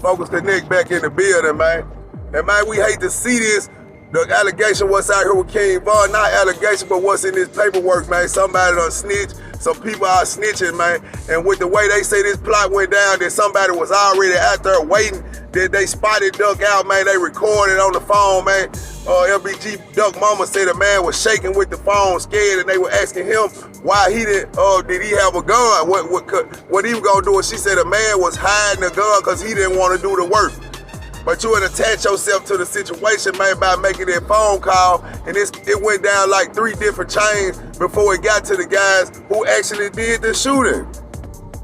Focus Connect back in the building, man. And man, we hate to see this. The allegation what's out here with King Von, not allegation, but what's in this paperwork, man. Somebody done snitched. Some people are snitching, man. And with the way they say this plot went down, that somebody was already out there waiting, that they spotted Duck out, man. They recorded on the phone, man. FBG Duck mama said a man was shaking with the phone, scared, and they were asking him why he didn't, did he have a gun? What he was gonna do? And she said a man was hiding a gun because he didn't want to do the work. But you would attach yourself to the situation, man, by making that phone call, and it went down like 3 different chains before it got to the guys who actually did the shooting.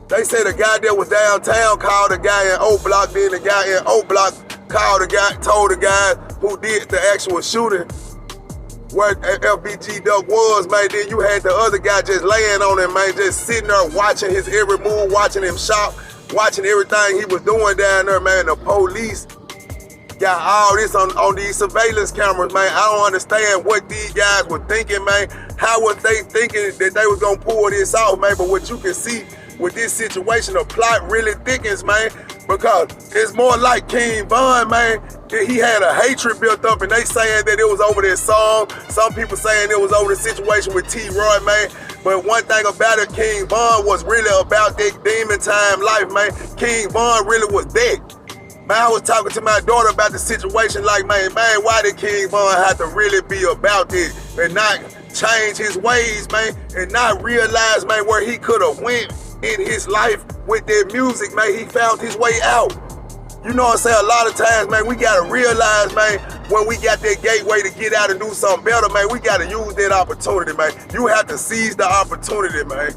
They said the guy that was downtown called the guy in O Block, then the guy in O Block called the guy, told the guy who did the actual shooting where FBG Duck was, man. Then you had the other guy just laying on him, man, just sitting there watching his every move, watching him shop, watching everything he was doing down there, man. The police got all this on these surveillance cameras, man. I don't understand what these guys were thinking, man. How was they thinking that they was gonna pull this off, man? But what you can see with this situation, the plot really thickens, man, because it's more like King Von, man. He had a hatred built up, and they saying that it was over this song. Some people saying it was over the situation with T-Roy, man. But one thing about it, King Von was really about that demon time life, man. King Von really was that. Man, I was talking to my daughter about the situation, like, man, why did King Von have to really be about this and not change his ways, man, and not realize, man, where he could have went in his life with their music, man. He found his way out. You know what I'm saying? A lot of times, man, we gotta realize, man, when we got that gateway to get out and do something better, man, we gotta use that opportunity, man. You have to seize the opportunity, man.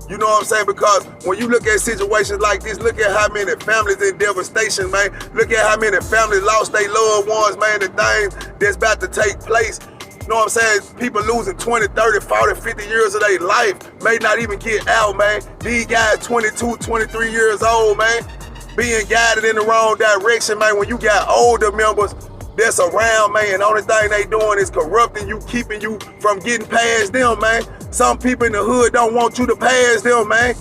You know what I'm saying? Because when you look at situations like this, look at how many families in devastation, man. Look at how many families lost their loved ones, man, the things that's about to take place. You know what I'm saying? People losing 20, 30, 40, 50 years of their life, may not even get out, man. These guys 22, 23 years old, man, being guided in the wrong direction, man. When you got older members that's around, man, and the only thing they doing is corrupting you, keeping you from getting past them, man. Some people in the hood don't want you to pass them, man.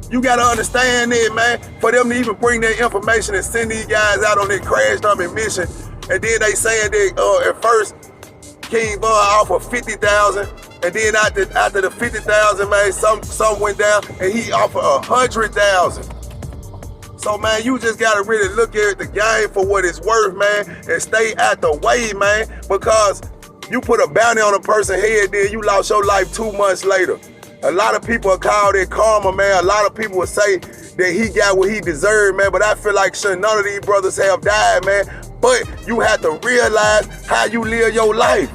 You gotta understand that, man. For them to even bring that information and send these guys out on their crash dummy mission, and then they saying that at first King Von offered 50,000, and then after the 50,000, man, some went down, and he offered 100,000. So, man, you just gotta really look at the game for what it's worth, man, and stay out the way, man, because you put a bounty on a person's head, then you lost your life 2 months later. A lot of people call it karma, man. A lot of people will say that he got what he deserved, man, but I feel like none of these brothers have died, man. But you have to realize how you live your life.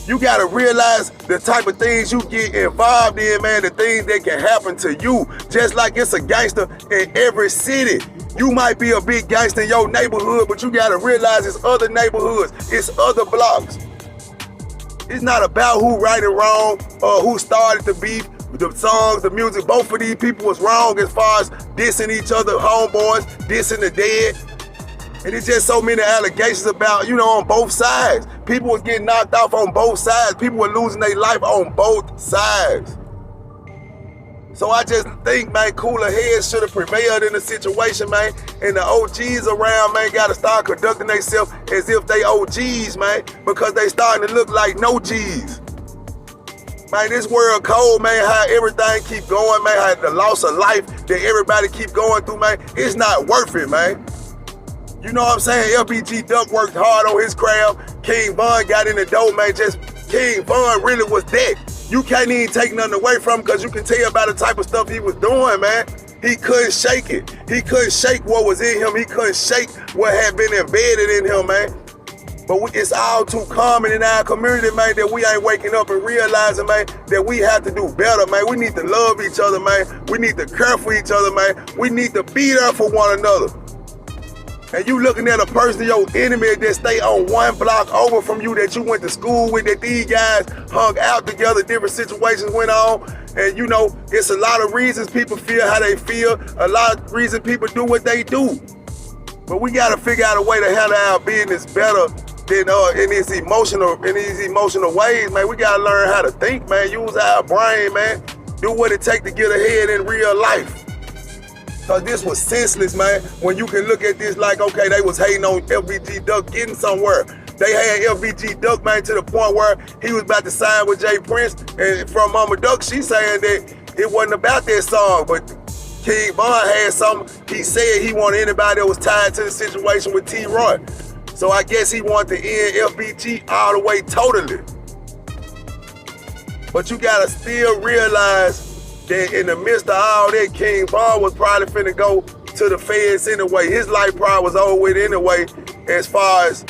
You gotta realize the type of things you get involved in, man, the things that can happen to you. Just like it's a gangster in every city. You might be a big gangster in your neighborhood, but you gotta realize it's other neighborhoods, it's other blocks. It's not about who right and wrong or who started the beef, the songs, the music. Both of these people was wrong as far as dissing each other, homeboys, dissing the dead. And it's just so many allegations about, on both sides. People was getting knocked off on both sides. People were losing their life on both sides. So I just think, man, cooler heads should have prevailed in the situation, man. And the OGs around, man, got to start conducting themselves as if they OGs, man, because they starting to look like no G's. Man, this world cold, man, how everything keep going, man, how the loss of life that everybody keep going through, man, it's not worth it, man. You know what I'm saying? FBG Duck worked hard on his craft. King Von got in the door, man. King Von really was that. You can't even take nothing away from him because you can tell by the type of stuff he was doing, man. He couldn't shake it. He couldn't shake what was in him. He couldn't shake what had been embedded in him, man. But it's all too common in our community, man, that we ain't waking up and realizing, man, that we have to do better, man. We need to love each other, man. We need to care for each other, man. We need to be there for one another. And you looking at a person, your enemy, that stay on one block over from you, that you went to school with, that these guys hung out together, different situations went on. And it's a lot of reasons people feel how they feel, a lot of reasons people do what they do. But we gotta figure out a way to handle our business better than in these emotional ways, man. We gotta learn how to think, man. Use our brain, man. Do what it takes to get ahead in real life. Cause this was senseless, man. When you can look at this like, okay, they was hating on FBG Duck getting somewhere. They had FBG Duck, man, to the point where he was about to sign with Jay Prince. And from Mama Duck, she saying that it wasn't about that song, but King Von had something. He said he wanted anybody that was tied to the situation with T-Roy. So I guess he wanted to end FBG all the way totally. But you gotta still realize that in the midst of all that, King Von was probably finna go to the feds anyway. His life probably was over with anyway, as far as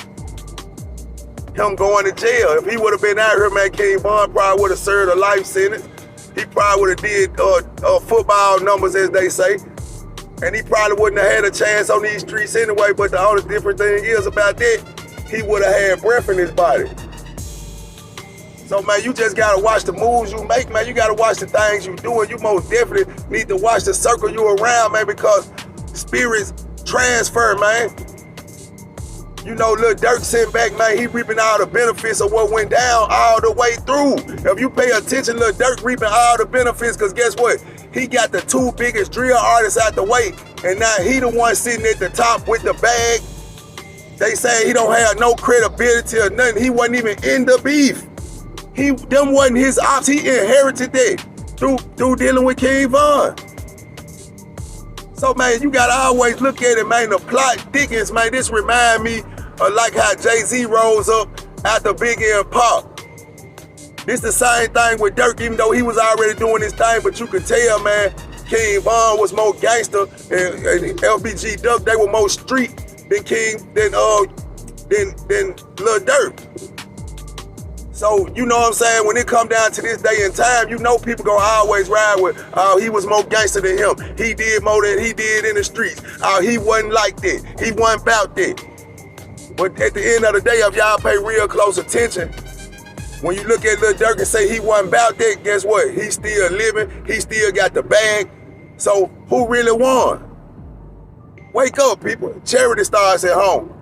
him going to jail. If he would have been out here, man, King Von probably would have served a life sentence. He probably would have did football numbers, as they say. And he probably wouldn't have had a chance on these streets anyway, but the only different thing is about that, he would have had breath in his body. So, man, you just got to watch the moves you make, man. You got to watch the things you do, and you most definitely need to watch the circle you around, man, because spirits transfer, man. You know, Lil Durk sitting back, man, he reaping all the benefits of what went down all the way through. If you pay attention, Lil Durk reaping all the benefits, because guess what? He got the two biggest drill artists out the way, and now he the one sitting at the top with the bag. They say he don't have no credibility or nothing. He wasn't even in the beef. Them wasn't his ops. He inherited that through dealing with King Von. So, man, you gotta always look at it, man. The plot thickens, man. This remind me of like how Jay-Z rose up after Biggie and Pop. This the same thing with Durk, even though he was already doing his thing, but you could tell, man, King Von was more gangster, and FBG Duck, they were more street than Lil Durk. So, you know what I'm saying? When it come down to this day and time, you know people gonna always ride with, oh, he was more gangster than him. He did more than he did in the streets. Oh, he wasn't like that. He wasn't about that. But at the end of the day, if y'all pay real close attention, when you look at Lil Durk and say he wasn't about that, guess what? He still living. He still got the bag. So, who really won? Wake up, people. Charity starts at home.